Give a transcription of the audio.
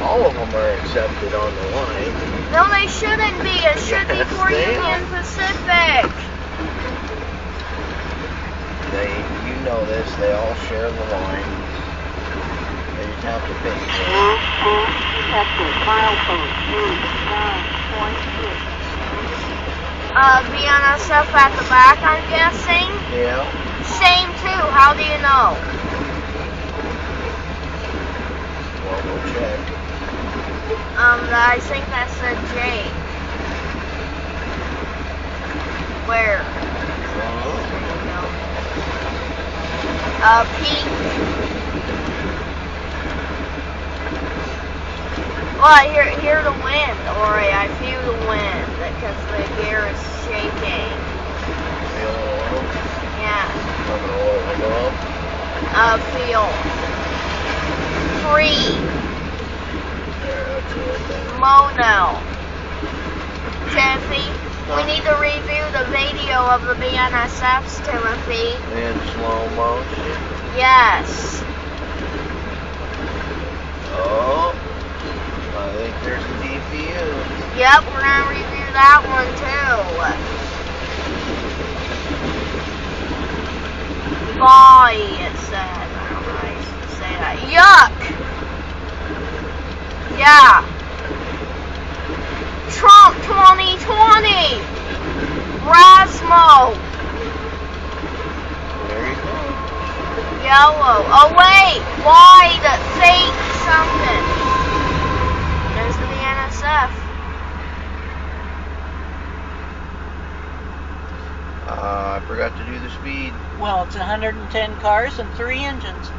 All of them are accepted on the line. No, they shouldn't be. It should be for Union Pacific. You know this, they all share the line. They just have to pay. BNSF at the back, I'm guessing? Yeah. Same too, how do you know? Well, we'll check. I think that's a J. Where? Pink. Well, I hear the wind, or I feel the wind, because the gear is shaking. Feel the oil? Yeah. How the oil will go up? Feel. 3. There, that's it. Mono. Timothy, we need to review the video of the BNSFs, Timothy. In slow motion? Yes. Oh, I think there's a DPU. Yep, we're going to review that one too. Boy, it says. I don't know how you should say that. Yuck! Yeah. Trump 2020! Rasmo! There you go. Yellow. Oh wait! White! Fake something. There's the BNSF. I forgot to do the speed. Well, it's 110 cars and 3 engines.